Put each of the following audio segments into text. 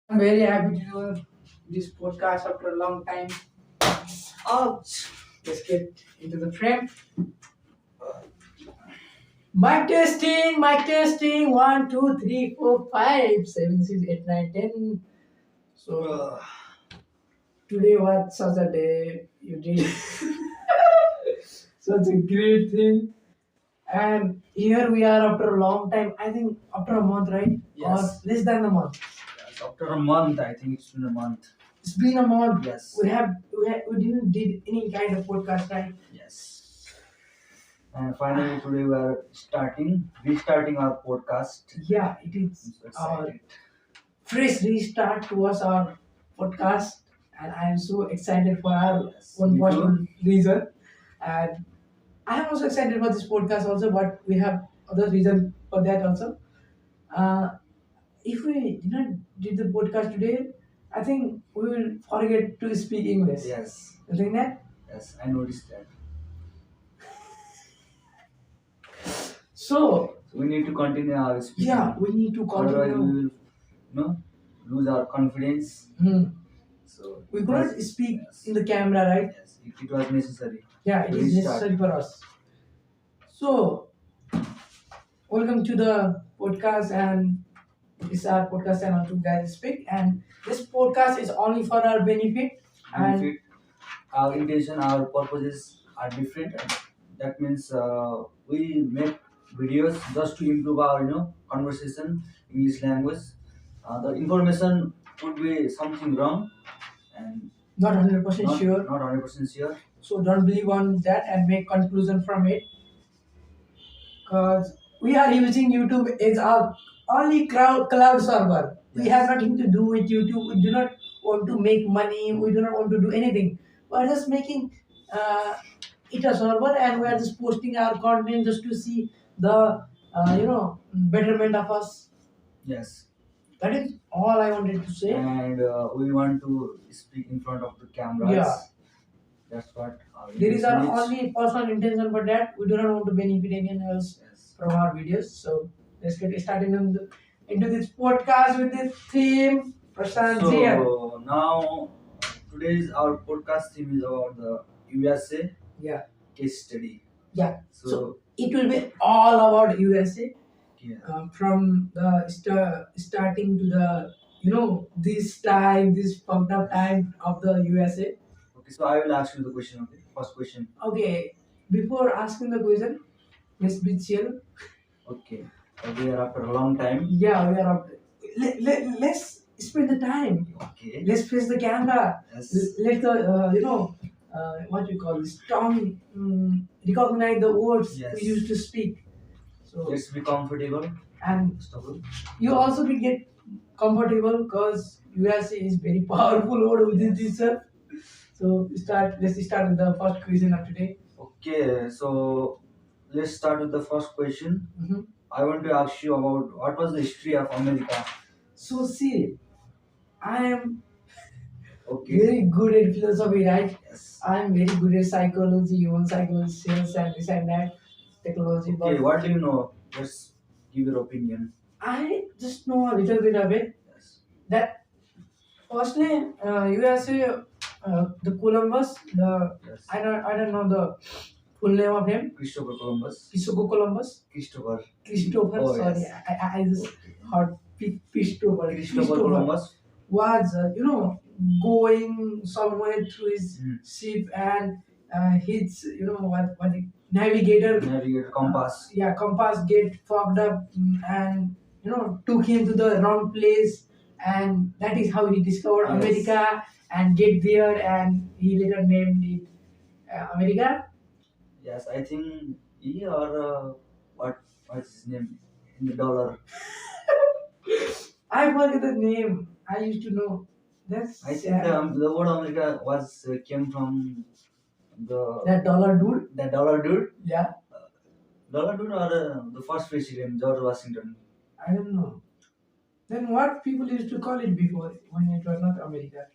I'm very happy to do this podcast after a long time. Ouch! Let's get into the frame. Mic testing. 1, 2, 3, 4, 5, 7, 6, 8, 9, 10. So today was such a day. You did such a great thing. And here we are after a long time. I think after a month, right? Yes. Or less than a month. Yes, after a month, I think it's been a month. It's been a month. Yes. We didn't did any kind of podcast, right? Yes. And finally, today we are restarting our podcast. Yeah, it I'm is so our excited. fresh restart towards our podcast, and I am so excited for our Yes, one me possible too. reason. And I am also excited for this podcast also, but we have other reason for that also. Uh, if we did not did the podcast today, I think we will forget to speak English. Yes. You think that? Yes, I noticed that. So So we need to continue our speaking. yeah, we need to Otherwise, we continue. will, lose our confidence. Hmm. So We it could not was- speak yes. in the camera, right? Yes, it was necessary. Yeah, it to is restart. necessary for us. So, welcome to the podcast, and this is our podcast channel to guys speak. And this podcast is only for our benefit. And Benefit, our intention, our purposes are different. And that means we make videos just to improve our conversation English language. The information could be something wrong and not 100% not sure. not 100% sure. So don't believe on that and make conclusion from it. Because we are using YouTube as our only cloud server. We Yes. have nothing to do with YouTube. We do not want to make money. We do not want to do anything. We are just making it a server, and we are just posting our content just to see the betterment of us. Yes, That is all I wanted to say. and we want to speak in front of the cameras. Yeah. That's what our There is our intention is. only personal intention for that. We do not want to benefit anyone else Yes. from our videos. So let's get started into this podcast with this theme. Prashant here. So now today's our podcast theme is about the USA Yeah. case study. Yeah. So It will be all about USA yeah. from the starting to the this fucked up time of the USA. Okay, so I will ask you the question. Okay, first question. Okay. Before asking the question, let's be chill. Okay, we are after a long time. Yeah, we are up. Let's spend the time. Okay. Let's face the camera. Yes. Let the what you call this tongue recognize the words Yes. we used to speak. So Let's be comfortable. and First of all. you also will get comfortable because USA is very powerful word within Yes. itself. So let's start with the first question of today. Okay, so let's start with the first question. Mhm. I want to ask you about what was the history of America. So see, I am Okay. very good at philosophy, right? Yes. I'm very good at psychology, human psychology, sales, and this and that, technology. Okay, But what do you know? Let's give your opinion. I just know a little bit of it. Yes. That firstly, USA, the Columbus, Yes. I don't know the full name of him. Christopher Columbus. Christopher Columbus. Christopher. Christopher. Oh, Sorry, yes. I just Okay. heard Christopher. Christopher Columbus. Was going somewhere through his Hmm. ship, and his what navigator Navigator compass. yeah, compass get fucked up, and took him to the wrong place, and that is how he discovered Yes. America and get there, and he later named it America. Yes, I think he or what's his name in the dollar. I forget the name. I used to know. That's I think the word America was came from the that dollar dude. the dollar dude. Yeah, Dollar dude or the first president George Washington. I don't know. Then what people used to call it before when it was not America?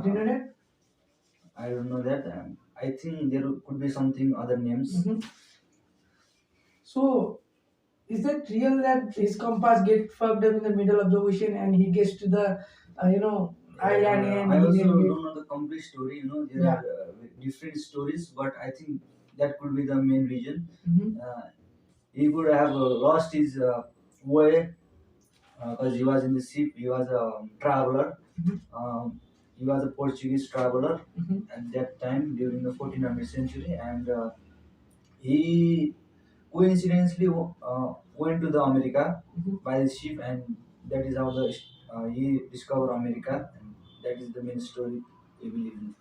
Do you know that? I don't know that. I think there could be something other names. Mhm. So is that real that his compass get fucked up in the middle of the ocean and he gets to the island and I he also named it? don't know the complete story. There are Yeah. different stories, but I think that could be the main reason. Hmm. He could have lost his way because he was in the ship. He was a traveler. Hmm. He was a Portuguese traveler Hmm. at that time during the 1400th century, and he coincidentally went to the America Hmm. by his ship, and that is how he discovered America, and that is the main story we believe in.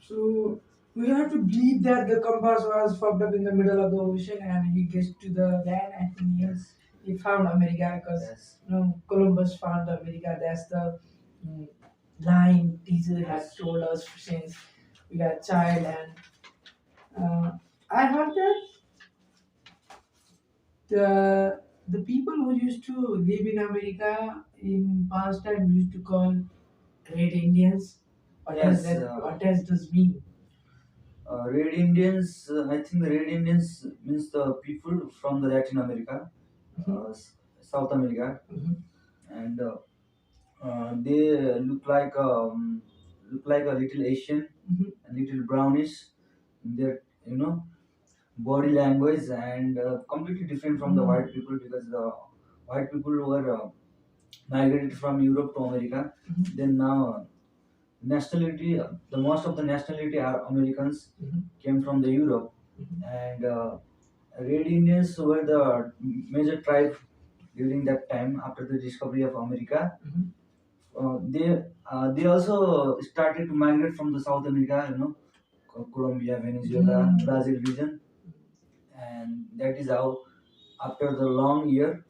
So we have to believe that the compass was fucked up in the middle of the ocean and he gets to the land and Yes, he found America because yes, Columbus found America. That's the mm, line teacher had yes, told us since we got child. And I heard that the people who used to live in America in past time used to call Red Indians. What does yes. that? What does this mean? Red Indians. I think the Red Indians means the people from the Latin America, Mhm. South America, Mhm. and they look like a little Asian, Mhm. a little brownish. Their body language and completely different from the white Mm. people because the white people were migrated from Europe to America. Mhm. Then now nationality, the most of the nationality are Americans Mhm. came from the Europe, Mhm. and Red Indians were the major tribe during that time after the discovery of America. Mhm. They also started to migrate from the South America, Colombia, Venezuela, Mm. Brazil region, and that is how after the long year,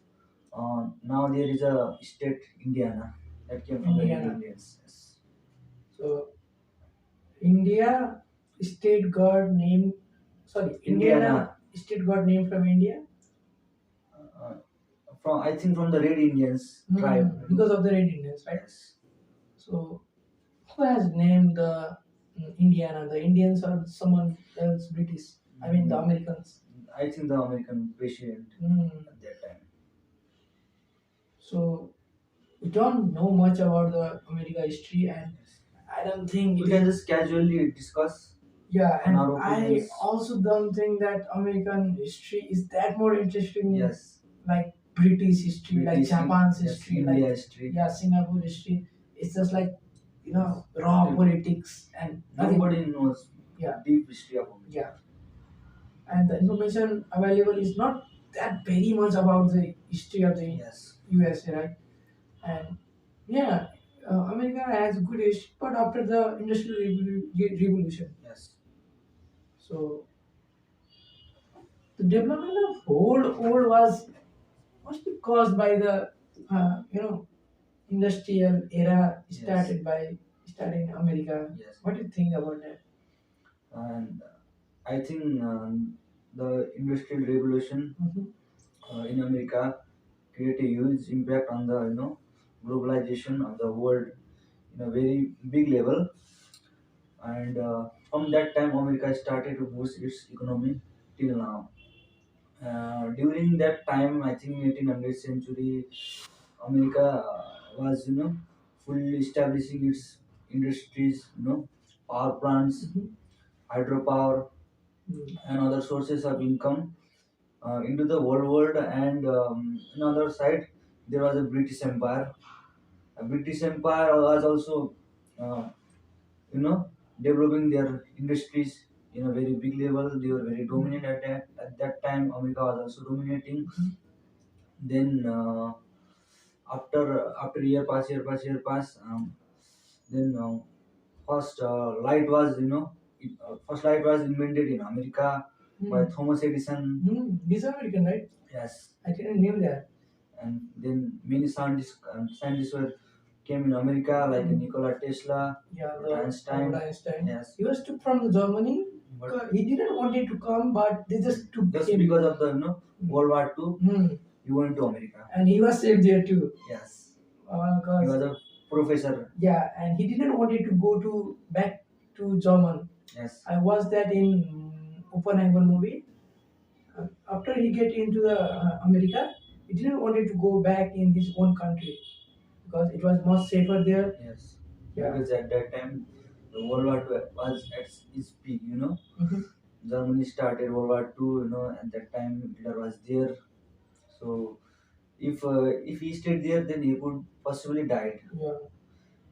now there is a state Indiana that came from the Red Indiana. Indians. Yes. So India state god name. Sorry, Indiana, Indiana state god name from India. uh, from I think from the Red Indians tribe. Because of the Red Indians, right? Yes. So who has named the Indiana? The Indians or someone else? British? I mean the Mm, Americans. I think the American president Mm. at that time. So we don't know much about the America history, and Yes. I don't think We it can is. just casually discuss Yeah, on and our I opinions. also don't think that American history is that more interesting Yes. like British history, like Japan's Yes, history, India like history. yeah, Singapore history. It's just like raw politics and nothing. Nobody knows the Yeah, deep history of America. yeah, and the information available is not that very much about the history of the Yes. USA, right? And yeah, America has good history, but after the Industrial Revolution, Yes. so the development of whole world was must be caused by the industrial era Yes. started in America. Yes. What do you think about that? And I think the industrial revolution Hmm. in America create a huge impact on the globalization of the world in a very big level. And from that time, America started to boost its economy till now. During that time, I think 1800th century, America was fully establishing its industries, power plants, Hmm. hydropower, and other sources of income into the whole world. And on other side, there was a British Empire. A British Empire was also, uh, you know, developing their industries in a very big level. They were very dominant at that time. America was also dominating. Then after year pass, then first light was first light was invented in America by Hmm. Thomas Edison. He's American, right? Yes, I didn't knew that. and then many scientists were came in America like Hmm. Nikola Tesla, Yeah, Albert the Albert Einstein. Einstein. Yes, He was took from the Germany. but He didn't wanted to come, but they just took just him. because of the Hmm. World War II, Hmm. he went to America. And he was saved there too. Yes, he Because was a professor. yeah, and he didn't wanted to go to back to German. Yes, I watched that in Oppenheimer movie. After he get into the America, he didn't wanted to go back in his own country because it was much safer there. Yes, Yeah. because at that time the World War II was at its peak. Mhm. Germany started World War II. At that time Hitler was there. So if he stayed there, then he could possibly died. Yeah.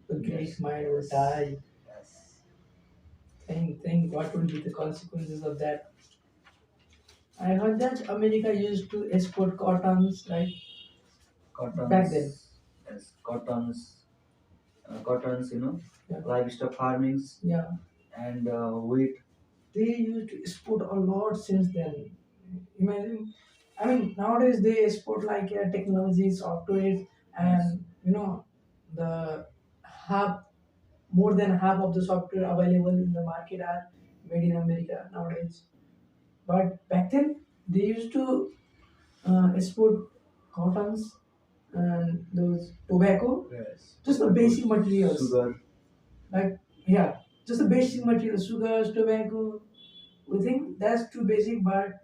The Greek Yes, mind will yes, die. yes. Think what will be the consequences of that. I heard that America used to export cottons, right? Back then. Cottons, yes, cottons. Yeah. Livestock farmings Yeah. and wheat. They used to export a lot since then. Imagine, I mean, nowadays they export like technology, software, Yes, and the half, more than half of the software available in the market are made in America nowadays. But back then they used to export cottons and those tobacco, yes. just the Tobacco, basic materials, sugar. like yeah, just the basic materials, sugars, tobacco. We think that's too basic, but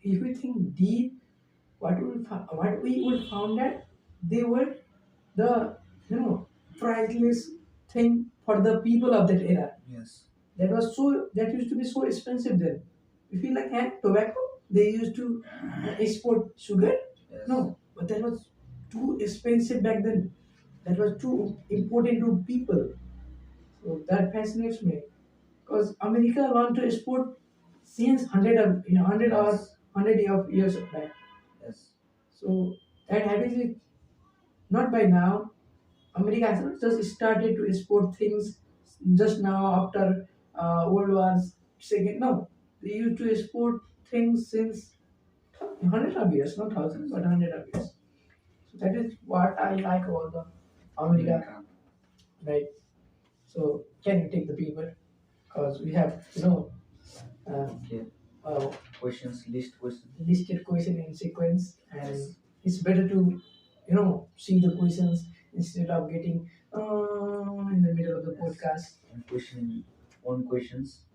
if we think deep, what we would found that they were the priceless thing for the people of that era. Yes, That used to be so expensive then. You feel like tobacco, they used to export sugar. yes, No, but that was too expensive back then. That was too important to people. So that fascinates me because America want to export since hundred or yes, 100 of years back. yes, So that habit is not by now. America has just started to export things just now after World Wars Second. No, they used to export things since hundred of years, not thousands, but 100 of years. So that is what I like about the America, America. right? So can you take the paper? Because we have uh, Okay. uh, Questions, list question. listed question in sequence, and Yes. it's better to see the questions instead of getting in the middle of the Yes. podcast. And question on questions.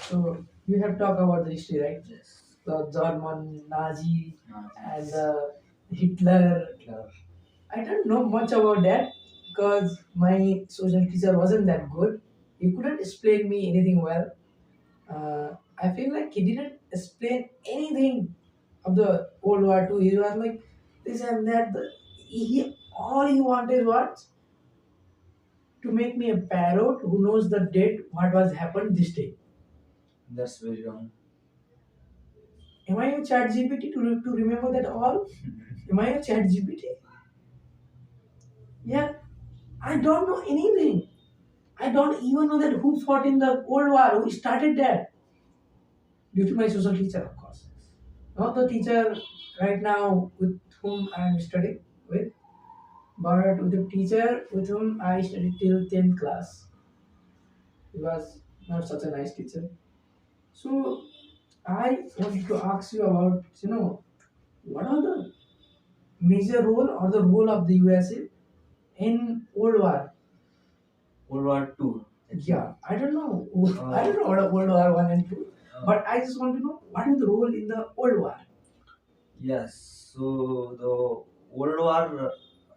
So you have talked about the history, right? Yes. The German Nazi and Yes. Hitler. Hitler. I don't know much about that because my social teacher wasn't that good. He couldn't explain me anything well. I feel like he didn't explain anything of the World War II. He was like this and that. He all he wanted was to make me a parrot who knows the date what was happened this day. That's very wrong. Am I a chat GPT to remember that all? Am I a chat GPT? Yeah, I don't know anything. I don't even know that who fought in the World War, who started that. Due to my social teacher, of course. Not the teacher right now with whom I am studying with, but with the teacher with whom I studied till 10th class. He was not such a nice teacher. So I wanted to ask you about, what are the major role or the role of the USA in World War? World War Two. Yeah, I don't know. I Uh, don't know what a World War One and Two, uh, but I just want to know what is the role in the World War. yes. So the World War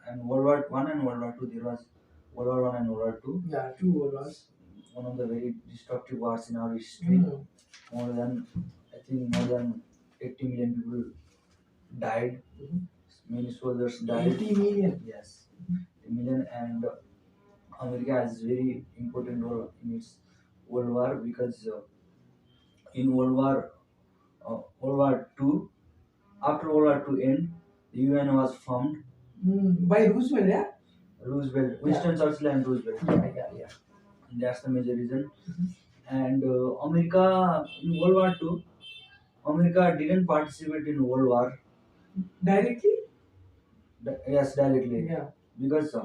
and World War One and World War Two. There was World War One and World War Two. Yeah, two World Wars. One of the very destructive wars in our history. Mm. More than I think more than 80 million people died. Mhm. Many soldiers died. 80 million. Yes, 80 million, and America has very important role in its World War because in World War Two, after World War Two end, the UN was formed. By Roosevelt, yeah? Roosevelt, Yeah. Winston Churchill, and Roosevelt. Yeah. And that's the major reason. And America in World War Two, America didn't participate in World War. Directly? Yes, directly, Yeah. because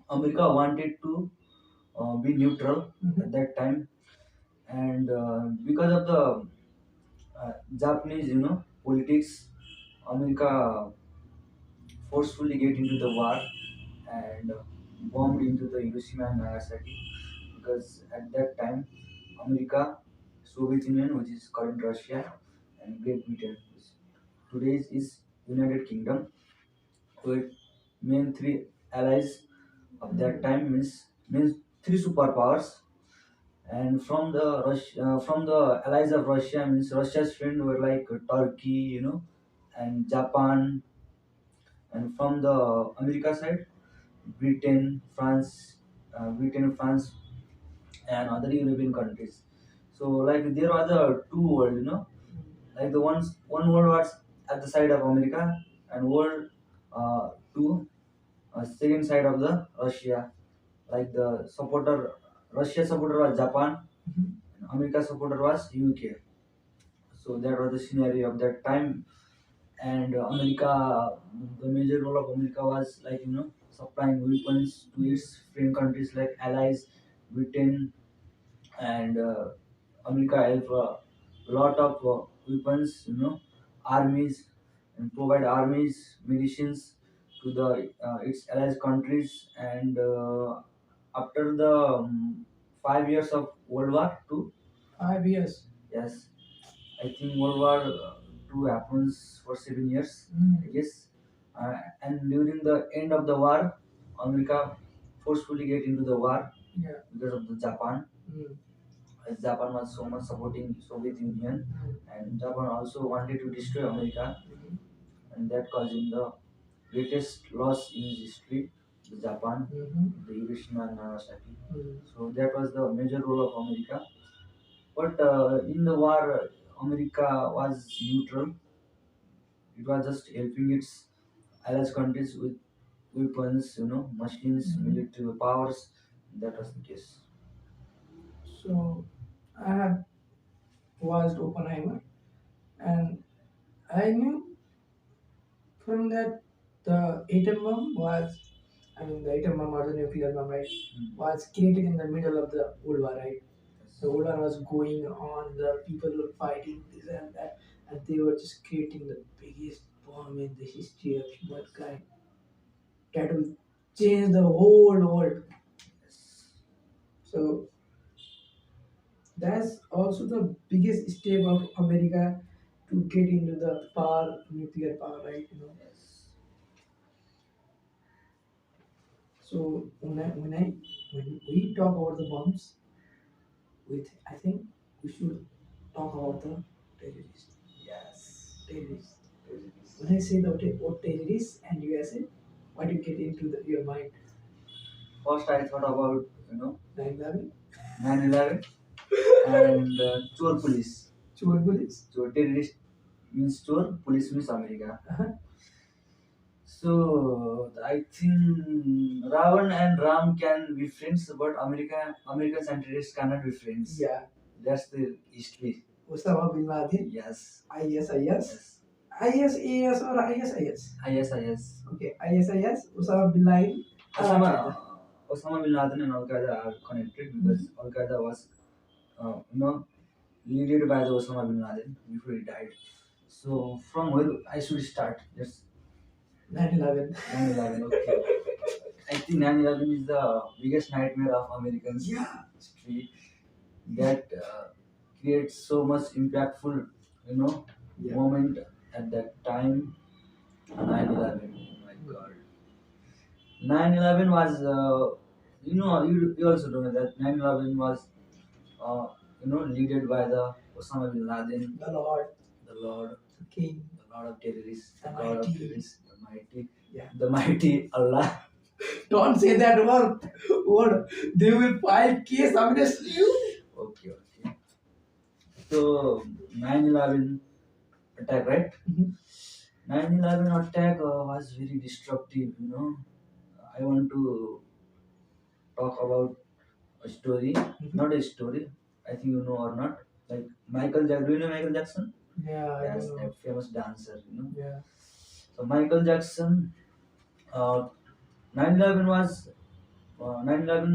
America wanted to be neutral Mhm. at that time, and because of the Japanese, politics, America forcefully get into the war and bombed into the Hiroshima and Nagasaki because at that time America Soviet Union, which is current Russia, and Great Britain, which today is United Kingdom. With main three allies of that Mm. time means three superpowers. And from the allies of Russia means Russia's friend were like Turkey, and Japan. And from the America side, Britain, France, and other European countries. So like there was a two world, like the one world was at the side of America, and world two second side of the Russia. Like the supporter, Russia supporter was Japan, Mhm. and America supporter was UK. So that was the scenario of that time. And America, the major role of America was like supplying weapons to its friend countries like allies, Britain, and America help a lot of weapons, armies, and provide armies, medicines to the its allies countries. And after the 5 years of World War Two, 5 years. yes, I think World War Two happens for 7 years, I Mm. guess. And during the end of the war, America forcefully get into the war Yeah. because of the Japan. Mm. As Japan was so much supporting Soviet Union, Mm. and Japan also wanted to destroy America, Mhm. and that causing the greatest loss in history, the Japan, Mhm. the Hiroshima and Nagasaki. Mm. So that was the major role of America. But in the war, America was neutral. It was just helping its allies countries with weapons, machines, Mhm. military powers. That was the case. So I have watched Oppenheimer, and I knew from that the atom bomb was, I mean, the atom bomb or the nuclear bomb, right, Mm. was created in the middle of the World War, right? Yes. The World War was going on, the people were fighting this and that, and they were just creating the biggest bomb in the history of humankind that will change the whole world. Yes. So that's also the biggest step of America to get into the power, nuclear power, right? Yes. So when we talk about the bombs, I think we should talk about the terrorists. Yes. Terrorists. Terrorists. When I say the word terrorists and USA, what do you get into your mind? First, I thought about 9/11, 9/11 and Chor Police. Chor police. So terrorist means Chor, police means America. Uh-huh. So I think Ravan and Ram can be friends, but Americans and terrorists cannot be friends. Yeah, That's the history. Osama bin Laden, Yes. ISIS, Yes. ISIS or ISIS. ISIS. Okay, ISIS, Osama bin Laden, Al Osama Qaeda. Osama bin Laden and Al Qaeda are connected because Al Qaeda was led by the Osama bin Laden before he died. So from where I should start? Yes, 9/11. 9/11. Okay. I think 9/11 is the biggest nightmare of Americans' Yeah. history that creates so much impactful, Yeah. moment at that time. 9/11. Oh my God. 9/11 was, you also know that 9/11 was, led by the Osama bin Laden, The Lord, the Lord, the King, the Lord of terrorists, the the God of Mighty. terrorists, Yeah. the mighty Allah. Don't say that word. Word. They will file case against you. Okay, okay. So 9/11 attack, right? Mhm. 9/11 attack was very destructive. I want to talk about a story, not a story. I think you know or not. Like Michael Jackson. Do you know Michael Jackson? Yeah, I Yes, don't know. that famous dancer. Yeah. So Michael Jackson, uh, 9/11 was 9/11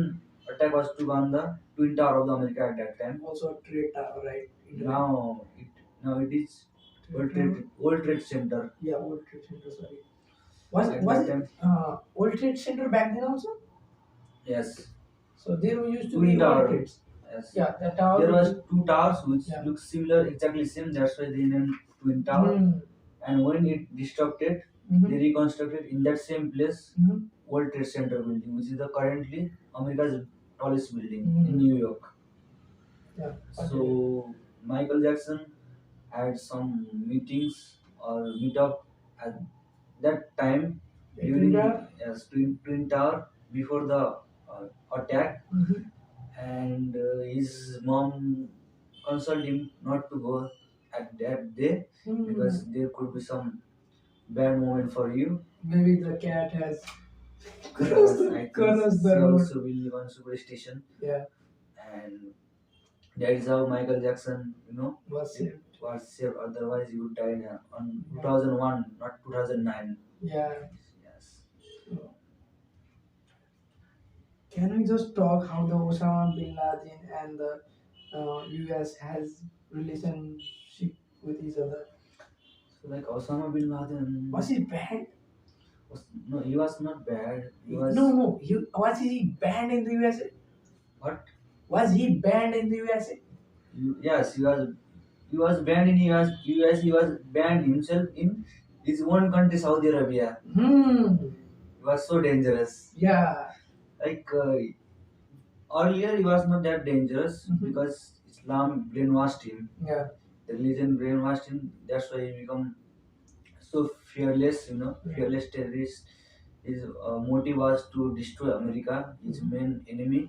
attack was to on the Twin Tower of the America at that time. Also trade tower, right? Now it is World Trade Center. Yeah, World Trade Center, sorry. So at Was that it time, World Trade Center back then also? yes, So there used to Twin be World Tower. Trades. Yes. Yeah, the tower There will was be. two towers which Yeah. look similar, exactly same. That's why they named Twin Tower. Mm. And when it destructed, they Mm-hmm. reconstructed in that same place Mm-hmm. World Trade Center building, which is the currently America's tallest building in Mm. New York. Yeah. Continue. So Michael Jackson had some meetings or meetup at that time A twin during tower. Twin Tower before the attack, Mm-hmm. and his mom consoled him not to go at that day because Mm. there could be some bad moment for you. Maybe the cat has Yes, I think crossed the she road. also believe on superstition, Yeah. and that is how Michael Jackson, Was it saved. was saved. Otherwise, he would die on Yeah. 2001, not 2009. Yeah. Yes. So, can we just talk how the Osama bin Laden and the US has relationship with each other? So like Osama bin Was Laden he banned? was no, he was not bad. He No, was no. Was he banned in the USA? what? Was he banned in the USA? Yes, he was banned in US. He was banned himself in his own country, Saudi Arabia. Hmm. He was so dangerous. Yeah. Like earlier, he was not that dangerous Mhm. because Islam brainwashed him. Yeah. The religion brainwashed him. That's why he become so fearless. Yeah. Fearless terrorist. His motive was to destroy America, his Mhm. main enemy,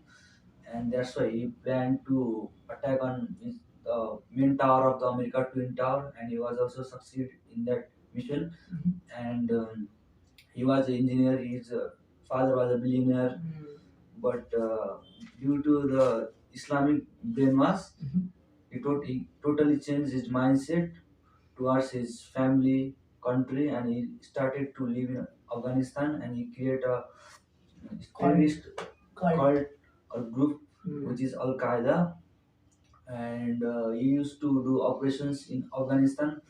and that's why he planned to attack on the main tower of the America Twin Tower, and he was also succeed in that mission. Mhm. And he was an engineer. His father was a billionaire, Mm. but due to the Islamic brainwash, Mhm. he totally changed his mindset towards his family, country, and he started to live in Afghanistan, and he created a Cult. terrorist Cult. cult or group Mm. which is Al Qaeda, and he used to do operations in Afghanistan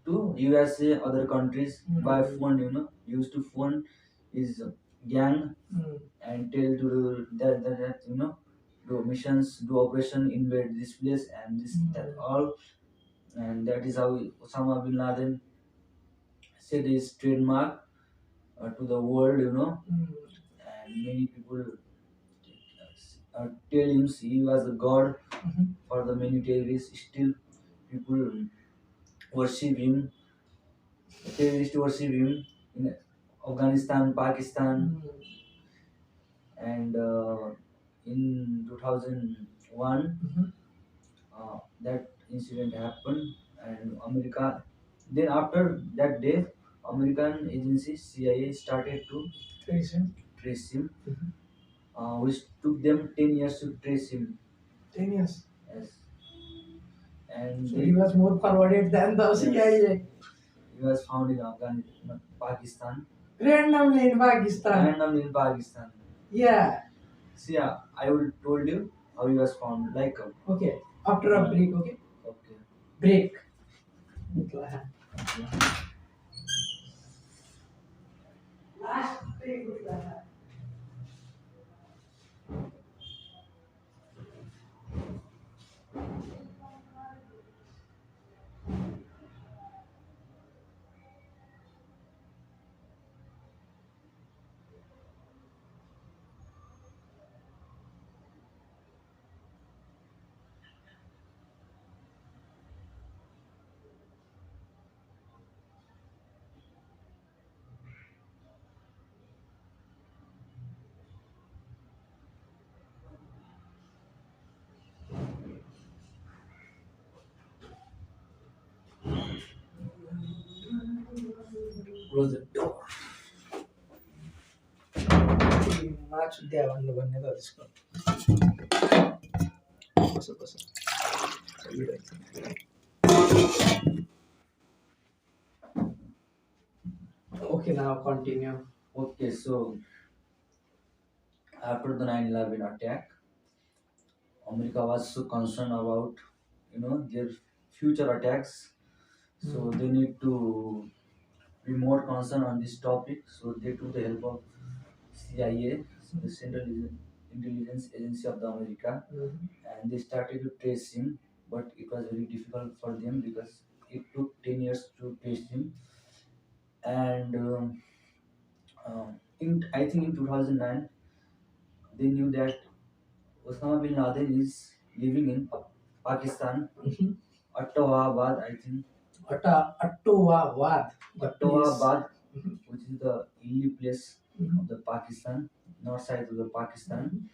to USA, other countries by Mm. phone. He used to phone his gang Mm. and tell to do that do missions, do operation, invade this place and this that Mm. all, and that is how Osama bin Laden said his trademark to the world, Mm. and many people tell him he was a god Mhm. for the many terrorists. Still, people worship him. Terrorists worship him in Afghanistan, Pakistan, Mm. and in 2001, Mhm. that incident happened, and America. Then after that day, American agency CIA started to Tradition. trace him, Mhm. which took them 10 years to trace him. 10 years. Yes, and So he they was more forwarded than the yes, CIA. he was found in Afghanistan, Pakistan, Randomly in Pakistan. randomly in Pakistan. Yeah. See, I will told you how he was found. Like, Okay. After a break. Okay. okay, Break. Last break. close the door. Match द्यावा बन्ने त्यसको कसो कसो चलिरहेको छ Okay, now continue. Okay, so after the 9/11 attack, America was so concerned about their future attacks, so Mm. they need to be more concerned on this topic. So they took the help of CIA, so the Central Intelligence. intelligence agency of the America, Mhm. and they started to trace him, but it was very difficult for them because it took 10 years to trace him. And in I think in 2009 they knew that Osama bin Laden is living in Pakistan, Mhm. Attawabad, I think. Ottawa, Wad, the place. Attawabad, Mhm. which is the hilly place of Mhm. the Pakistan, north side of the Pakistan. Mhm.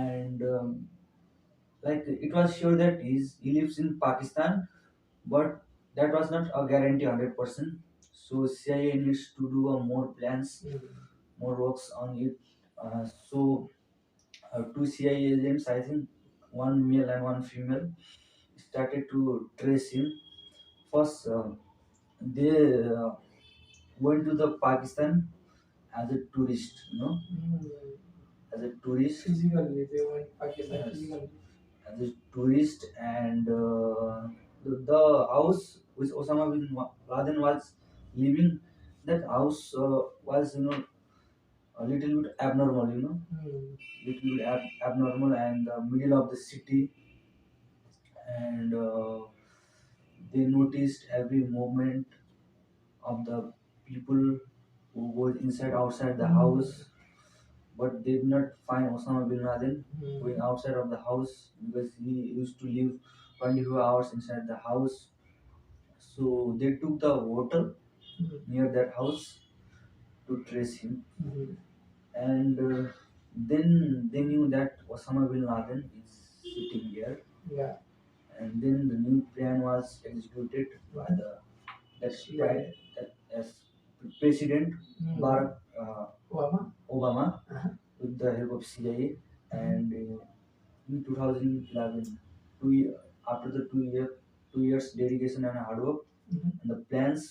And like it was sure that he lives in Pakistan, but that was not a guarantee 100%. So CIA needs to do more plans, Mhm. more works on it. So two CIA agents, I think one male and one female, started to trace him. First, they went to the Pakistan as a tourist, Mhm. as a tourist. Physically, they went Pakistan Yes, physically. as a tourist, and the house which Osama bin Laden was living, that house was a little bit abnormal, Mhm. little bit abnormal, and the middle of the city, and they noticed every movement of the people who was inside outside the Mhm. house, but they did not find Osama bin Laden going Mhm. outside of the house because he used to live 24 hours inside the house. So they took the hotel Mhm. near that house to trace him, Mhm. and then they knew that Osama bin Laden is sitting here, Yeah. and then the new plan was executed by Mhm. the that prime CIA. that as President Mhm. Barack Obama. Obama Uh-huh. with the help of CIA, Mhm. and in 2011, after the 2 years dedication and hard work Mhm. and the plans,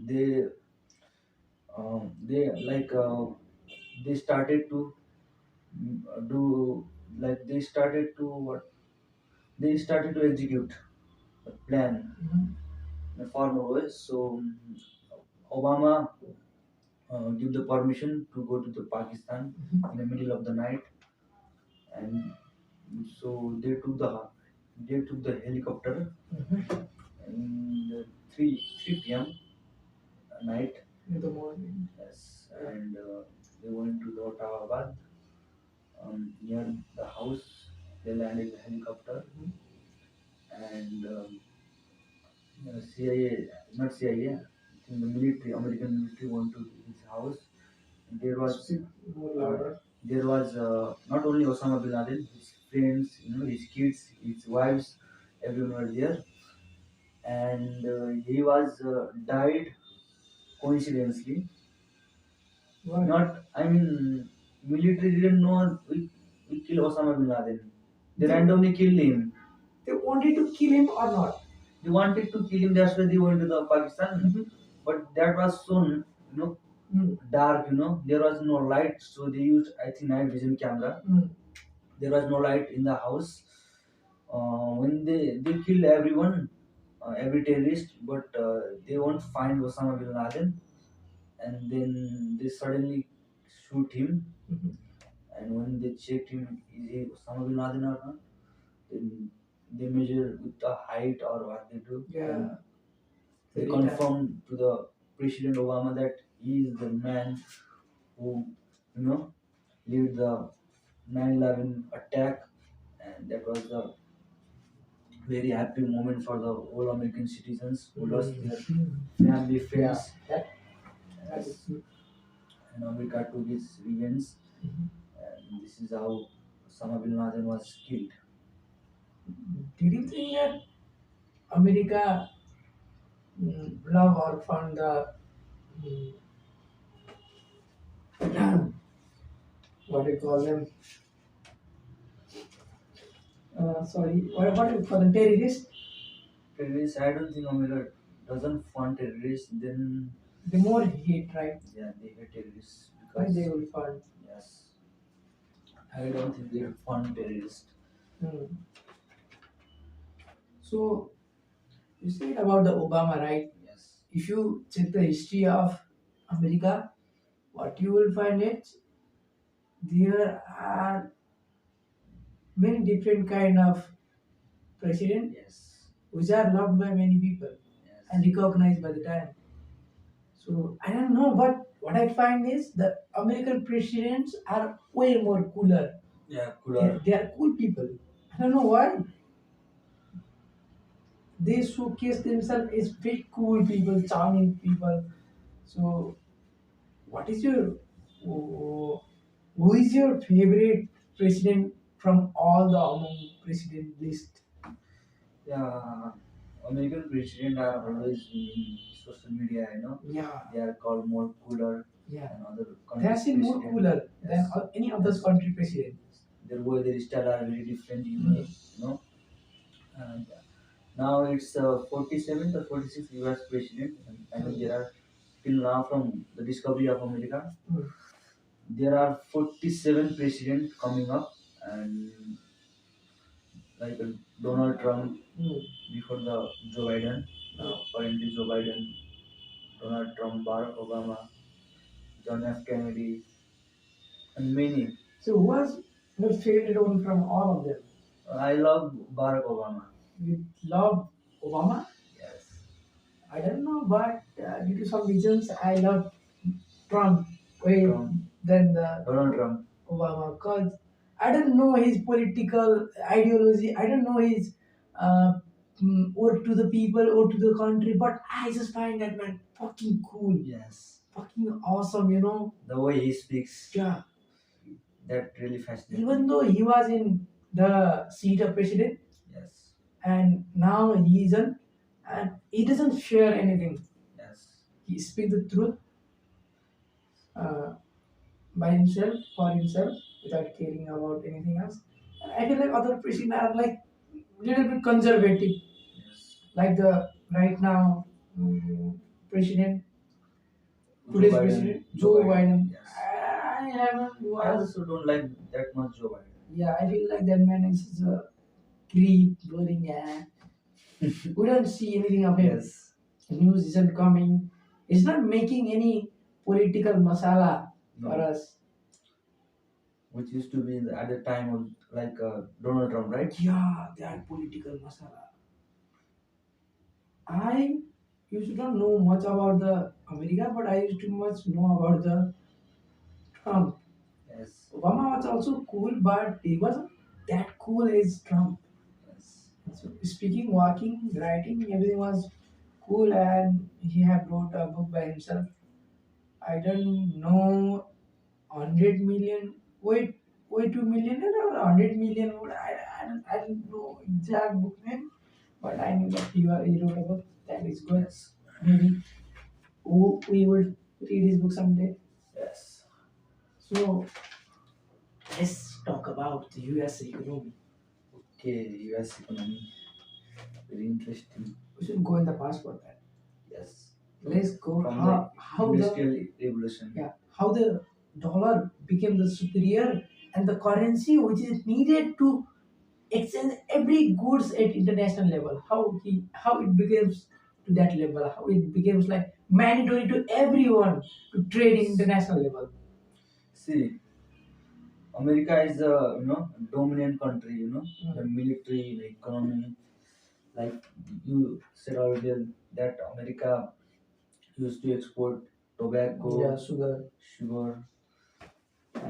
they like they started to do like they started to execute the plan Mhm. in a formal way. So Obama give the permission to go to the Pakistan in Mhm. the middle of the night, and so they took the helicopter Mhm. in the 3 p.m. night. In the morning. Yes, Yeah. and they went to the Ottawabad. Near the house, they landed the helicopter, Mhm. and CIA, not CIA, I think the military, American military, went to his house. There was Speak more uh, louder. not only Osama bin Laden, his friends, his kids, his wives, everyone were there, and he was died coincidentally. Why? Not, I mean, military didn't know we kill Osama bin Laden. They They randomly killed him. they wanted to kill him or not? They wanted to kill him. That's why they went to the Pakistan. Mhm. But that was so Mm. dark. There was no light, so they used, I think, night vision camera. Mm. There was no light in the house. When they killed everyone, every terrorist, but they won't find Osama bin Laden, and then they suddenly shoot him. Mhm. And when they checked him, is he Osama bin Laden or not? Then they measure with the height or what they do, and Yeah. they Very tough. confirmed to the President Obama that he is the man who, you know, lead the 9/11 attack, and that was the very happy moment for the all American citizens who lost their Mhm. family, Yeah. friends. That is Yes, good. and America took its revenge, Mhm. and this is how Osama bin Laden was killed. Did you think that America love or found the mm, what do you call them? Sorry, what for the terrorists? Terrorists, I don't think America doesn't fund terrorists. Then The more hate, right? yeah, they hate terrorists Why they because will fund? yes, I don't think they fund terrorists. Hmm. So you said about the Obama, right? Yes, If you check the history of America, what you will find it, there are many different kind of president Yes. which are loved by many people and Yes. recognized by the time. So I don't know, but what I find is the American presidents are way more cooler. Yeah, They, cooler. they are cool people. I don't know why. They showcase themselves as very cool people, charming people. So what is your who who is your favorite president from all the among president list? Yeah, American president are always in social media, Yeah, they are called more cooler yeah. than other They are countries still more president. cooler than Yes, any other yes. country president. Their way, their style are very different, Mm. unique, And now it's 47th or 46th U.S. president, and I think there are till now from the discovery of America, Mm. there are 47 presidents coming up, and like Donald Trump Mm. before the Joe Biden. Now currently Joe Biden, Donald Trump, Barack Obama, John F. Kennedy, and many. So who was your favorite one from all of them? I love Barack Obama. You love Obama? Yes, I don't know, but due to some reasons, I love Trump way Trump, than the Donald Trump. Obama because I don't know his political ideology. I don't know his or to the people or to the country, but I just find that man fucking cool, Yes, fucking awesome. You know, the way he speaks, yeah. that really fascinates Even me. though he was in the seat of president, Yes, and now he isn't, and he doesn't share anything. yes, He speaks the truth uh, by himself for himself without caring about anything else. And I feel like other presidents are like little bit conservative, yes. like the right now president, Joe today's Biden, president Joe Joe Biden. Biden. Yes, I haven't I was also don't like that much Joe Biden. yeah. I feel like that man is a creep, boring guy. We don't see anything of him. Yes, News isn't coming. It's not making any political masala for no, us. which used to be at the time of like Donald Trump, right? Yeah, that political masala. I used to not know much about the America, but I used to much know about the Trump. Yes, Obama was also cool, but he wasn't that cool as Trump. yes, So speaking, walking, writing, everything was cool, and he had wrote a book by himself. I don't know 100 million. Wait, 2 million or 100 million. I don't know exact book name, but I knew that he wrote a book that is good. yes, Maybe we would read his book someday. yes. So let's talk about the US economy. Okay, U.S. economy, very interesting. We should go in the past for that. Yes, Let's go from how the industrial revolution. yeah how the dollar became the superior and the currency which is needed to exchange every goods at international level. How it becomes to that level. How it becomes like mandatory to everyone to trade in international level. See, America is a dominant country. The Mm. military, the economy. Like you said earlier, that America used to export Yeah, tobacco, sugar. sugar,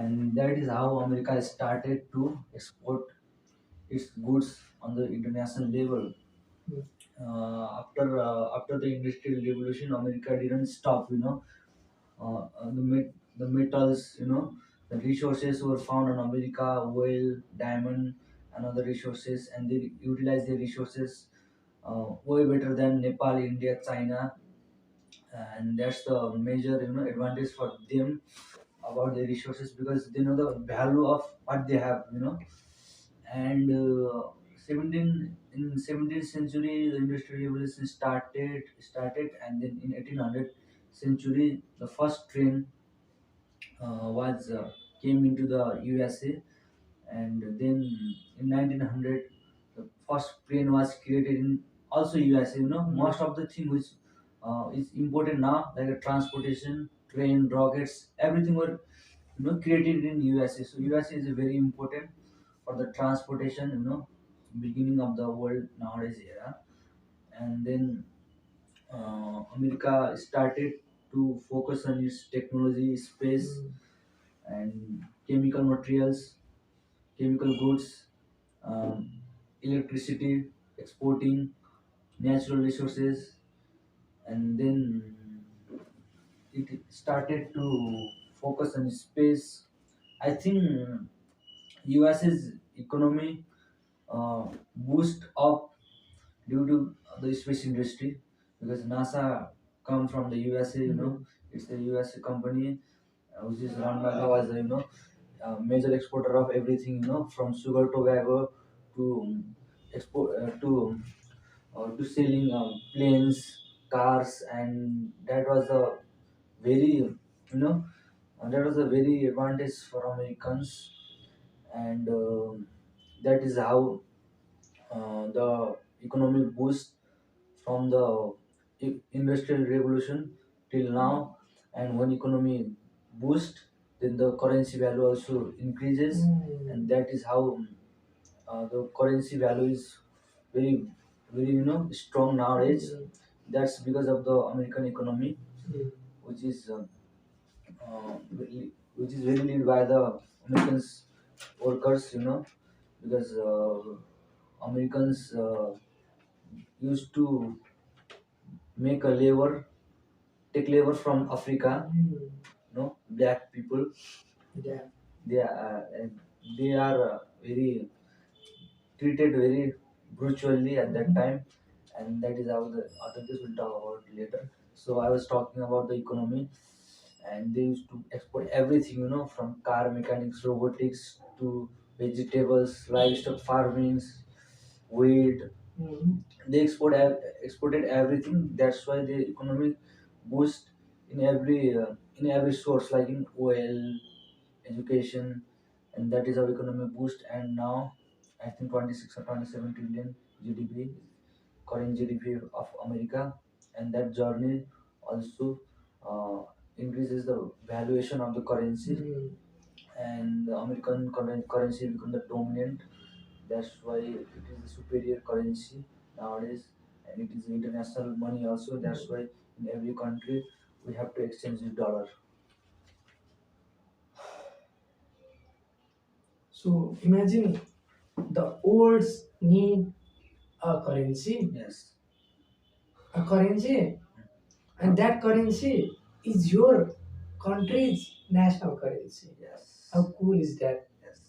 and that is how America started to export its goods on the international level. Mm. After the industrial revolution, America didn't stop. The metals, the resources were found in America, oil, diamond, and other resources, and they utilize the resources way better than Nepal, India, China, and that's the major advantage for them about the resources because they know the value of what they have. And 17th century the industrial revolution started, and then in 1800 century the first train was came into the USA, and then in 1900 the first plane was created in also USA. Most of the thing which is important now, like transportation, train, rockets, everything were created in USA. So USA is very important for the transportation, beginning of the world nowadays era. And then America started to focus on its technology, space, Mm. and chemical materials, chemical goods, electricity, exporting natural resources, and then it started to focus on space. I think US's economy boost up due to the space industry because NASA come from the USA. It's a USA company which is run by the as a, major exporter of everything. From sugar tobacco to export to selling planes, cars, and that was a very that was a very advantage for Americans, and that is how the economic boost from the industrial revolution till now. And when economy boost, then the currency value also increases, and that is how the currency value is very very strong nowadays. That's because of the American economy, which is which is very led by the Americans workers, because Americans used to make a labor, take labor from Africa, black people. Yeah. They are very treated very brutally at that time, and that is how the authorities will talk about later. So I was talking about the economy, and they used to export everything, from car mechanics, robotics to vegetables, livestock farmings, wheat. They exported everything. That's why the economic boost in every source, like in oil, education, and that is our economic boost. And now I think 26 or 27 trillion GDP, current GDP of America, and that journey also increases the valuation of the currency, and the American currency become the dominant. That's why it is the superior currency nowadays, and it is international money also. That's why in every country we have to exchange the dollar. So imagine the olds need a currency, Yes, a currency, and that currency is your country's national currency. yes, How cool is that? yes,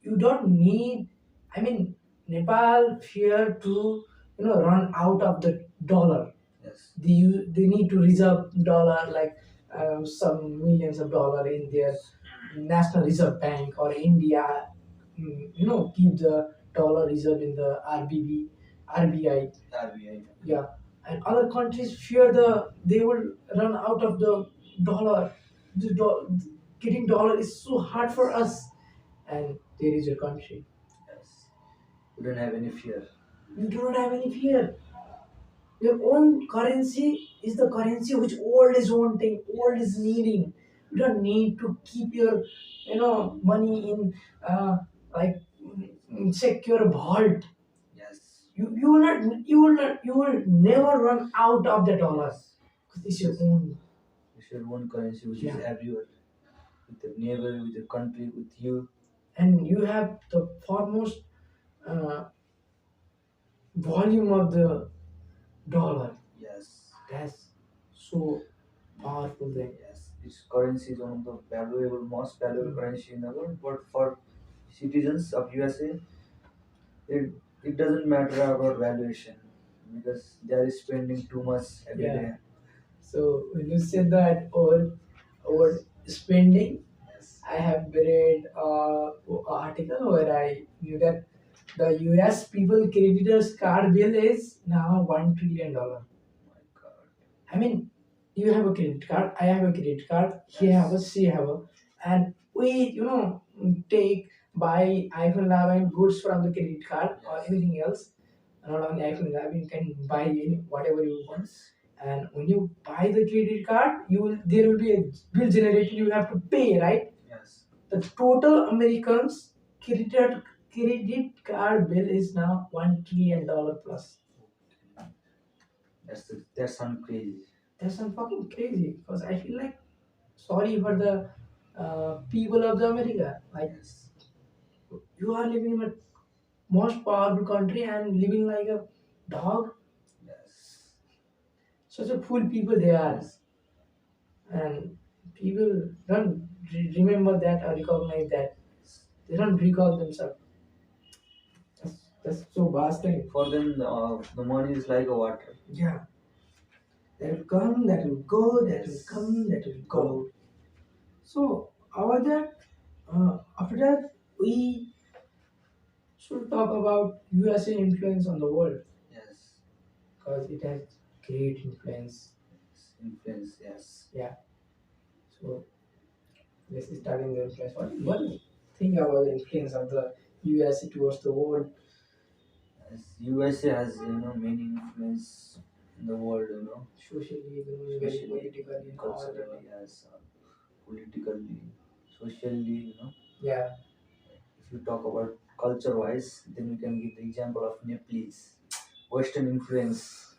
You don't need. I mean, Nepal fear to run out of the dollar. yes, They need to reserve dollar like some millions of dollar in their national reserve bank or India. Keep the dollar reserve in the RBI. RBI. Yeah, and other countries fear they will run out of the dollar. Getting dollar is so hard for us, and there is your country. Yes. We don't have any fear. You do not have any fear. Your own currency is the currency which world is wanting, world is needing. You don't need to keep your, money in like secure vault. Yes. You will never run out of the dollar because it's your own. It's your own currency which is Yeah. everywhere. With your neighbor, with your country, with you. And you have the foremost uh, volume of the dollar. Yes. That's so powerful thing. Yes. This currency is one of the most valuable currency in the world. But for citizens of USA, it it doesn't matter about valuation because they are spending too much every Yeah. day. So when you said that over spending, Yes. I have read a article where I knew that the U.S. people creditors card bill is now $1 trillion. My God. I mean, you have a credit card, I have a credit card, he Yes. have a, she have a, and we, take buy iPhone 11 goods from the credit card or Yes. anything else. Not only iPhone 11, you can buy whatever you want. Yes. And when you buy the credit card, there will be a bill generated. You have to pay, right? The total Americans credit card bill is now $1 trillion plus. That sounds crazy. That's some fucking crazy because I feel like sorry for the people of the America. Like Yes. you are living in a most powerful country and living like a dog. Yes. Such a fool people they are, Yes. and people don't remember that or recognize that. They don't recall themselves. That's so vast thing. For them, the money is like a water. Yeah, that will come, that will go, that will Yes. come, that will go. Go. So after that, we should talk about USA influence on the world Yes. because it has great influence. Influence. Yes. Yeah. So let's start in the influence. What do you think about the influence of the USA towards the world? Yes. USA has many influence in the world. Socially, economically, Socially, politically, and all that. culturally, yes, politically, socially. Yeah. If you talk about culture-wise, then we can give the example of Nepalese, Western influence.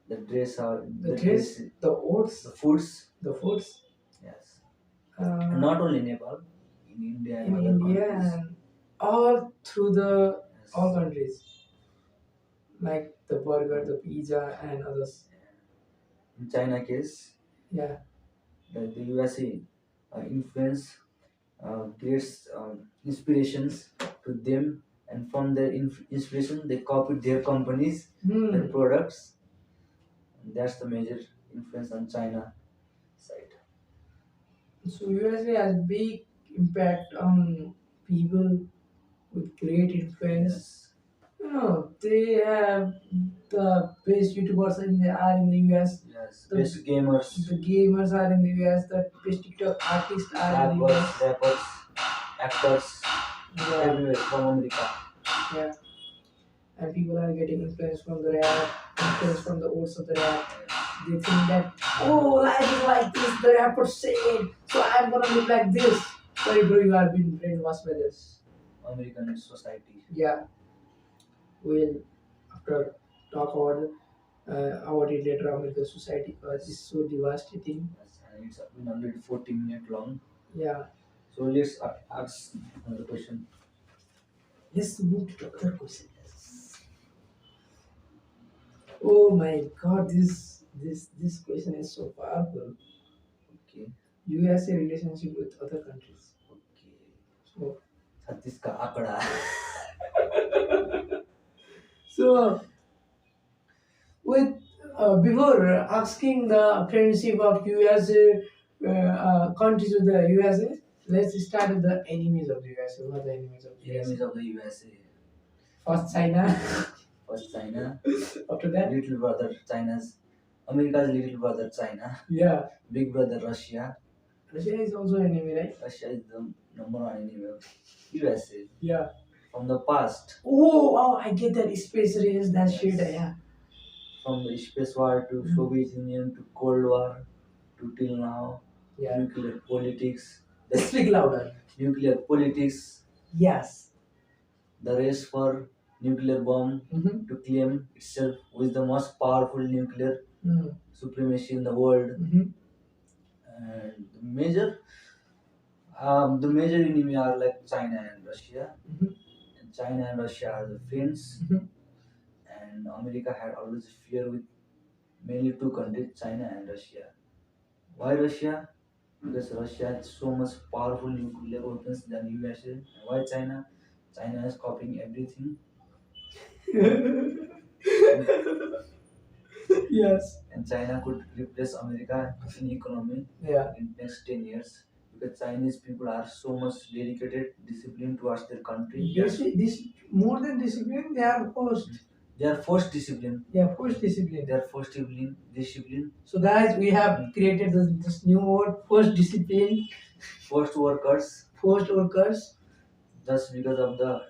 The dress or The the dress, dress, the the oats, foods. the foods. Yes, and Uh, not only Nepal, in India and in other India countries. and all through the all Yes. countries like the burger, the pizza, and others. In China case, Yeah. the USA influence creates inspirations to them, and from their inspiration, they copied their companies, their Hmm. products. And that's the major influence on China side. So USA has big impact on people with great influence. Yes, They have the best YouTubers are in the US. yes. The, Best gamers, the gamers are in the US. The best TikTok artists are in the US. rappers, actors, Yeah, everywhere from America. yeah. And people are getting influence from the rap, influence from the words of the rap. They think that, oh, life is like this, the rapper said, so I'm gonna live like this. Sorry, bro, you are being brainwashed by this. American society. Yeah, we'll after talk about it later on with the society because it's so devastating. Yes, and it's been already 14 minutes long. Yeah, So let's ask another question. let's move to the other question. Oh my god, this question is so powerful. Okay, USA relationship with other countries. okay. So, 36 का आंकड़ा. so with before asking the friendship of USA countries with the USA, let's start with the enemies of the USA. What are the enemies of the Enemies USA? of the USA. First China. First China, After that, little brother China's, America's little brother China, yeah, big brother Russia. Russia is also enemy, right? Russia is the number one enemy of USA Yeah. from the past, Oh, I get that space race, that Yes. shit. Yeah. from the space war to Soviet Union to Cold War to till now, Yeah. nuclear politics, Speak louder. nuclear politics, Yes. the race for nuclear bomb Mm-hmm. to claim itself with the most powerful nuclear Mm-hmm. supremacy in the world. Mm-hmm. And the major enemy are like China and Russia. Mm-hmm. And China and Russia are the friends. Mm-hmm. And America had always fear with mainly two countries, China and Russia. Why Russia? Because Russia has so much powerful nuclear weapons than USA. And why China? China is copying everything. Yes. And China could replace America in economy Yeah. in next 10 years because Chinese people are so much dedicated, disciplined towards their country. This more than discipline, they are forced. They are forced discipline. They are forced discipline. They are forced discipline. So guys, we have created this new word, forced discipline, Forced workers forced workers, just because of the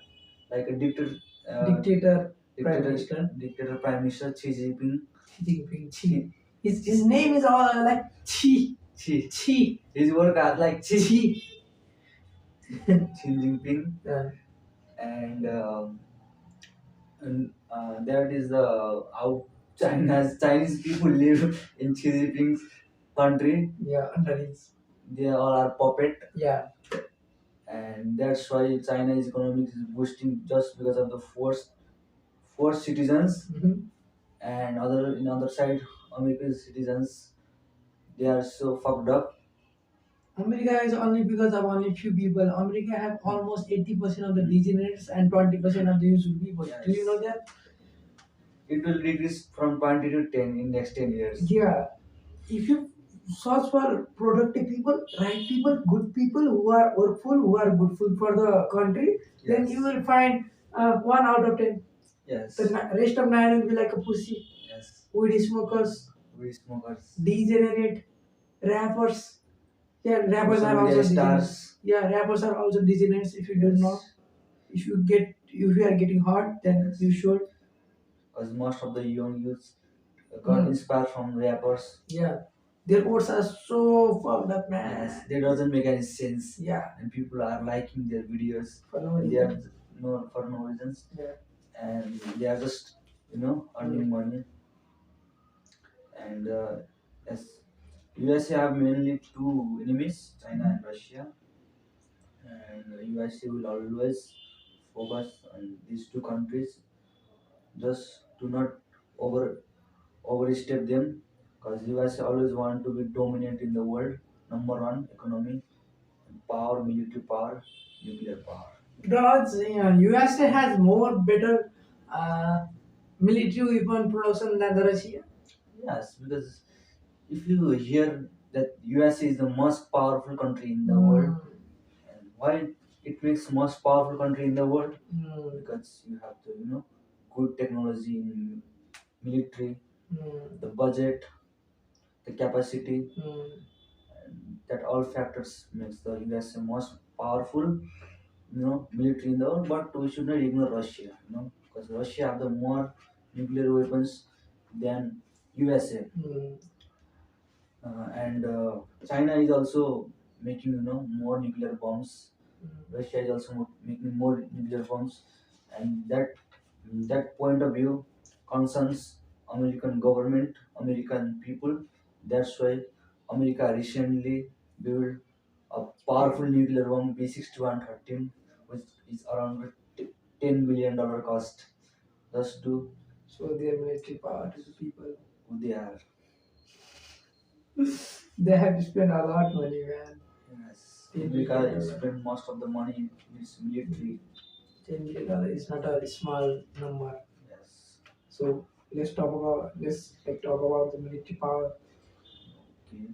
like a dictator, prime dictator, minister, dictator prime minister Xi Jinping. Xi Jinping. Xi. His name is all like Xi. Xi. Xi. His work are like Xi. Xi. Xi Jinping, Yeah. and that is the how Chinese people live in Xi Jinping's country. Yeah, under his. They all are puppet, Yeah. and that's why China's economics is boosting just because of the forced citizens, Hmm. and other in other side America's citizens, they are so fucked up. America is only because of only few people. America have almost 80% of the degenerates and 20% of the useful people. Do you Yes, know that? it will decrease from 20 to 10 in next 10 years. Yeah. If you search for productive people, right people, good people who are workful, who are goodful for the country, then you Yes, will find 1 out of 10. The yes, rest of 9 will be like a pussy, yes. weed smokers, We smokers, degenerate, rappers. Yeah, rappers social are media also degenerates. stars. Yeah, rappers are also degenerates. If you don't know, Yes, if you are getting hot, then yes. you should. Because most of the young youths got Mm. inspired from rappers. Yeah, their words are so fucked up, Yes, man. they doesn't make any sense, Yeah, and people are liking their videos, for no and they are reason. no for no reasons, Yeah. and they are just earning Mm. money. And yes, USA have mainly two enemies, China and Russia, and USA will always focus on these two countries. Just do not overstep them, because USA always want to be dominant in the world, number one economy, power, military power, nuclear power. Because USA has more better military weapon production than the Russia. Yes, because if you hear that USA is the most powerful country in the world, Mm. and why it makes most powerful country in the world? Mm. Because you have the good technology in military, Mm. the budget, the capacity, Mm. and that all factors makes the USA most powerful military in the world. But we should not ignore Russia, because Russia have the more nuclear weapons than USA. Mm. And China is also making more nuclear bombs. Mm. Russia is also making more nuclear bombs, and that point of view concerns American government, American people. That's why America recently built a powerful nuclear bomb B-6113, which is around $10 billion cost. Just to So their military power to the people. who they are. They have to spend a lot money, man. Yes, America $10 billion. spent most of the money in its military. $10 is not a small number. Yes. So let's talk about the military power. Okay.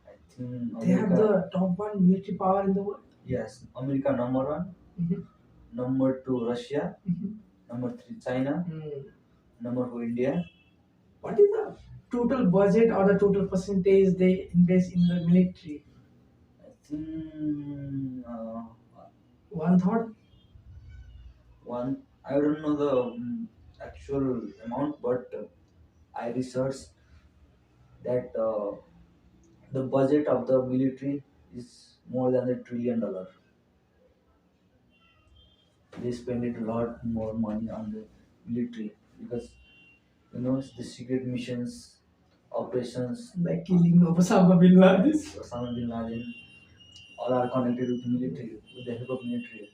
I think They have America. the top one military power in the world. Yes, America number one. Mm-hmm. Number two Russia. Mm-hmm. Number three China. Mm. Number four India. What is the total budget or the total percentage they invest in the military? I think One third. one. I don't know the actual amount, but I researched that the budget of the military is more than $1 trillion. They spend it a lot more money on the military, because the secret missions, operations, Like killing Osama bin Laden. Osama bin Laden, all are connected with military, with the help of military.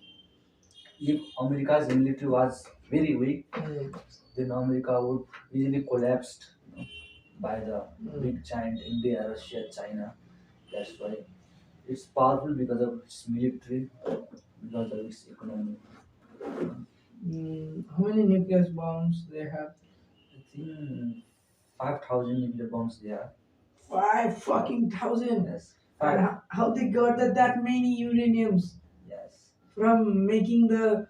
If America's military was very weak, Mm. then America would easily collapsed by the Mm. big giant India, Russia, China. That's why it's powerful because of its military, because of its economy. How many nuclear bombs they have? I think 5,000 nuclear bombs there. Five fucking thousand. Yes, And five. how they got that many uraniums Yes. from making the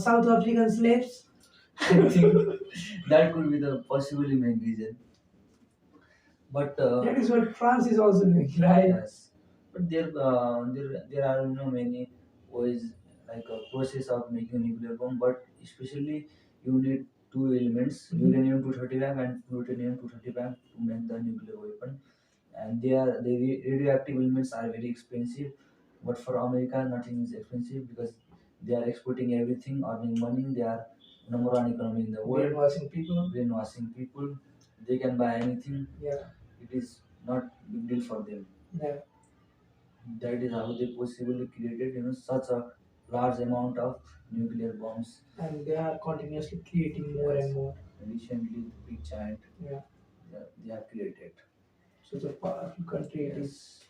South African slaves? I think that could be the possibly main reason. But That is what France is also doing, right? yes, but there are many ways, like a process of making a nuclear bomb. But especially you need two elements, Mhm. uranium 235 and plutonium 235, to make the nuclear weapon. And the radioactive elements are very expensive. But for America, nothing is expensive because they are exporting everything, earning money. They are number one economy in the world. Brainwashing people. Brainwashing people. They can buy anything. Yeah. It is not big deal for them. Yeah. That is how they possibly created, such a large amount of nuclear bombs. And they are continuously creating more Yes. and more. Recently, the big giant, Yeah. they have created. Such a powerful country it is. Yes.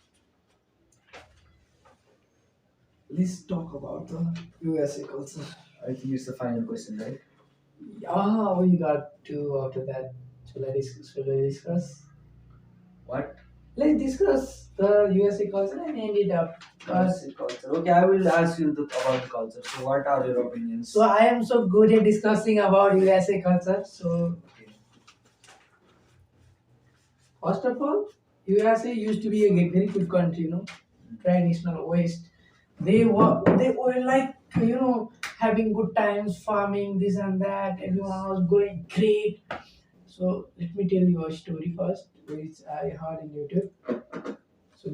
Let's talk about the USA culture. I think it's the final question, right? We got two after that. Shall I discuss? What? Let's discuss the USA culture and end it up. USA culture. Okay, I will ask you about culture. So, what are your opinions? So I am so good at discussing about USA culture. So Okay. first of all, USA used to be a very good country, traditional West. They were like having good times, farming this and that. Everyone was going great. So let me tell you a story first, which I heard in YouTube. So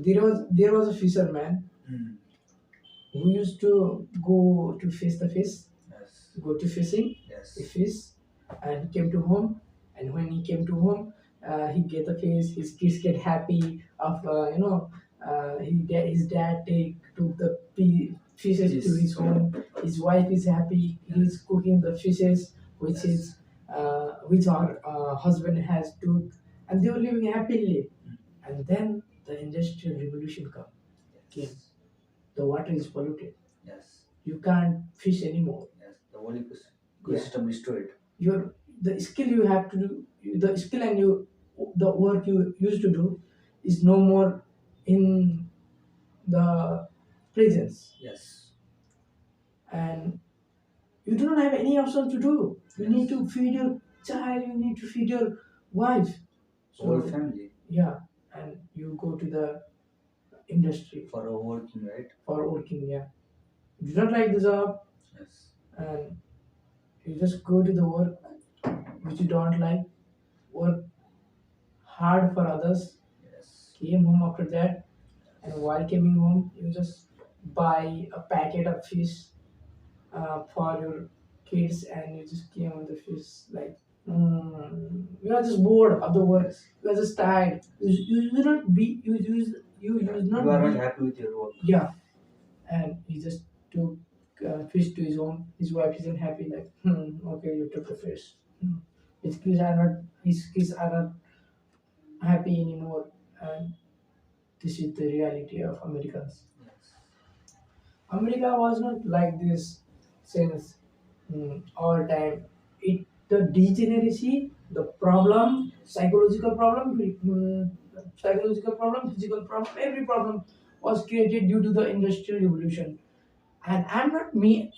there was a fisherman Mm. who used to go to fish the fish, Yes. go to fishing, the Yes. fish, and he came to home. And when he came to home, he get the fish. His kids get happy of his dad took the fishes to Yes. his home. His wife is happy. He's cooking the fishes, which Yes. is which our husband has took, and they were living happily. And then the industrial revolution came. Yes. The water is polluted. Yes. You can't fish anymore. Yes. The whole ecosystem destroyed. Your the skill you have to do, the skill and the work you used to do is no more in the presence, Yes. and you do not have any option to do. You need Yes. to feed your child. You need to feed your wife. Whole So family yeah, and you go to the industry for a working, right? for working. Yeah, you do not like the job, Yes. and you just go to the work which you don't like. Work hard for others. Yes. Came home after that, and while coming home, you just buy a packet of fish for your kids, and you just came on the fish like you are just bored of the work. Yes. You are just tired. You do not be you not You are not be happy with your work. yeah, and he just took fish to his home. His wife isn't happy. Like okay, you took the fish. His kids are not happy anymore, and this is the reality of Americans. Yes. America was not like this since all time. The degeneracy, the problem, psychological problem, physical problem, every problem was created due to the industrial revolution. And I don't mean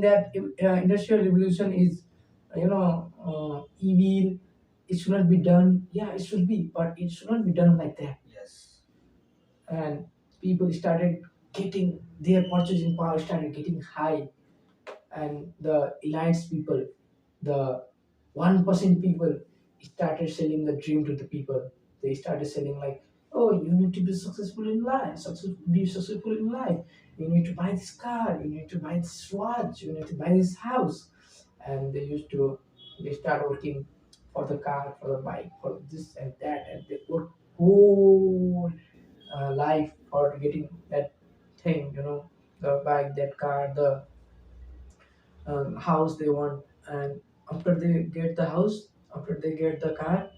that industrial revolution is evil. It should not be done. Yeah, it should be, but it should not be done like that. Yes. And people started getting their purchasing power started getting high, and the elites people, the 1% people started selling the dream to the people. They started selling like, oh, you need to be successful in life, be successful in life. You need to buy this car, you need to buy this watch, you need to buy this house. And they start working for the car, for the bike, for this and that, and they work whole life for getting that thing, the bike, that car, the house they want. And after they get the house, after they get the car,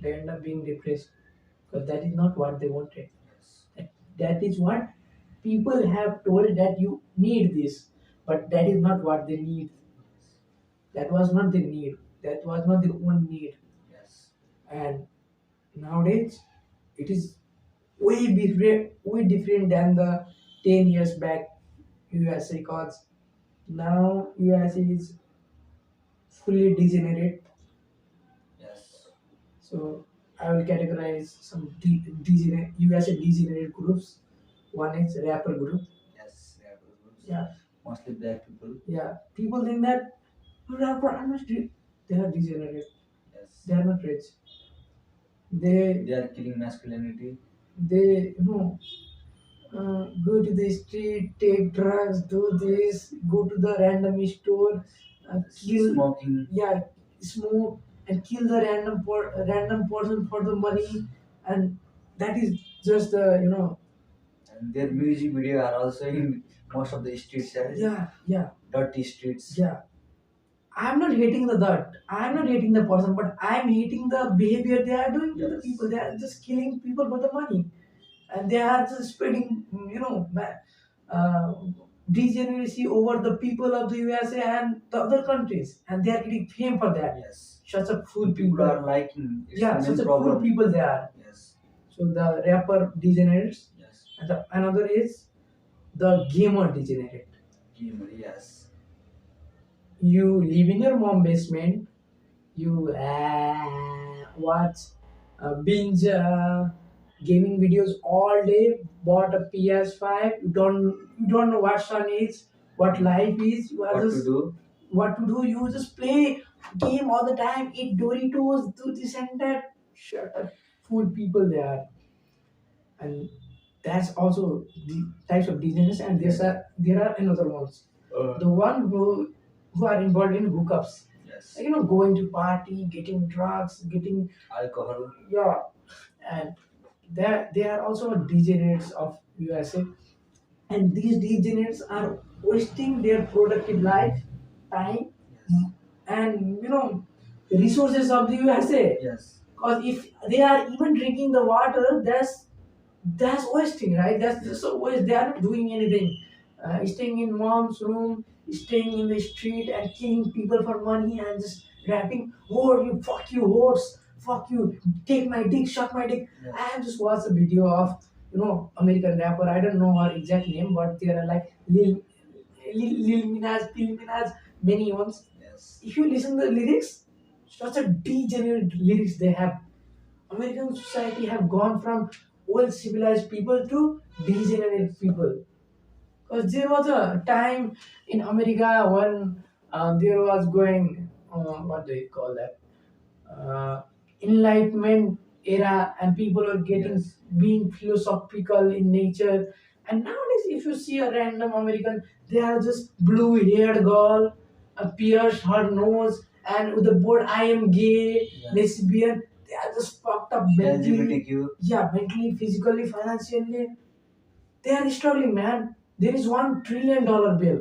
they end up being depressed because that is not what they wanted. Yes. That is what people have told that you need this, but that is not what they need. That was not the need. That was not their own need. Yes. And nowadays, it is way different than the 10 years back USA, because now USA is fully degenerate. Yes. So I will categorize some USA degenerate groups. One is rapper group. Yes. Yeah. Groups. Yeah, Mostly black people. yeah. People think that rapper are not they are degenerate. Yes. They are not rich. They They are killing masculinity. they go to the street, take drugs, do this, go to the random store, kill, Smoking, yeah, smoke and kill the random person for the money, and that is just and their music video are also in most of the streets, yeah, yeah, dirty streets. yeah. I'm not hating the that. I'm not hating the person, but I'm hating the behavior they are doing to the Yes. people. They are just killing people for the money, and they are just spreading, uh, degeneracy over the people of the USA and the other countries, and they are getting fame for that. Yes. Such a fool People people. are liking. It's Yeah, the such main a fool problem. people they are. Yes. So the rapper degenerates, Yes. and another is the gamer degenerate. Gamer. Yes. You live in your mom basement. You watch binge gaming videos all day. Bought a PS5. You don't know what fun is, what life is. You are What to just do? what to do. You just play game all the time. Eat Doritos. Do this and that. Shut up, fool people they are. And that's also the types of degeneracy. And there are another ones. The one who are involved in hookups, Yes. going to party, getting drugs, getting, Alcohol. yeah, and they are also degenerates of USA, and these degenerates are wasting their productive life, time, Yes. and resources of the USA. Yes. Because if they are even drinking the water, that's wasting, right? That's just a waste. They are not doing anything. Staying in mom's room, staying in the street, and killing people for money, and just rapping, "Oh, you fuck you, horse, fuck you, take my dick, suck my dick." Yes. I have just watched a video of American rapper. I don't know her exact name, but there are like Lil Minaj, Lil Minaj, many ones. Yes. If you listen to the lyrics, such a degenerate lyrics they have. American society have gone from old civilized people to degenerate people. Because there was a time in America when there was going, what do you call that? Enlightenment era, and people were getting Yes. being philosophical in nature. And nowadays, if you see a random American, they are just blue-haired girl, pierced her nose, and with the board "I am gay, Yes. lesbian." They are just fucked up mentally. LGBTQ. Yeah, mentally, physically, financially. They are struggling, man. There is $1 trillion bill.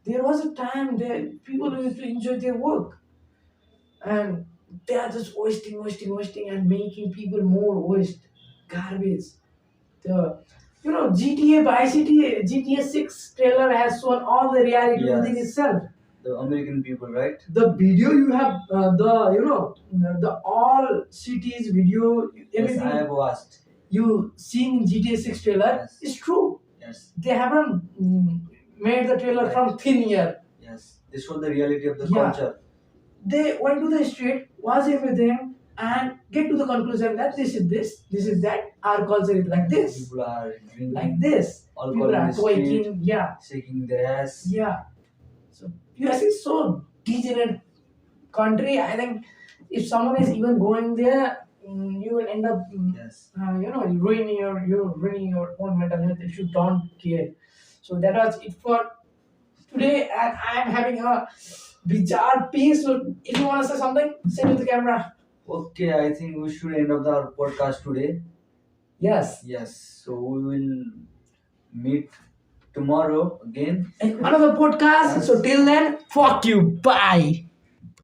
There was a time that people used to enjoy their work, and they are just wasting, and making people more waste, garbage. The GTA Vice City, GTA 6 trailer has shown all the reality within Yes. itself. The American people, right? The video you have, the all cities video, Yes, everything I have watched. you seen in GTA 6 trailer Yes. is true. Yes. They haven't made the trailer from thin air. Yes. This was the reality of the Yeah. culture. They went to the street, watch everything, and get to the conclusion that this is this is that. Our culture is like this, People are drinking like this. alcohol People in are the street, twerking, yeah, shaking their ass. yeah. So US is so degenerate country. I think if someone is even going there, you will end up, Yes. ruining your own mental health if you don't care. So that was it for today, and I'm having a bizarre piece. So if you want to say something, say to the camera. Okay, I think we should end up our podcast today. Yes. Yes. So we will meet tomorrow again. And another podcast. So till then, fuck you. Bye.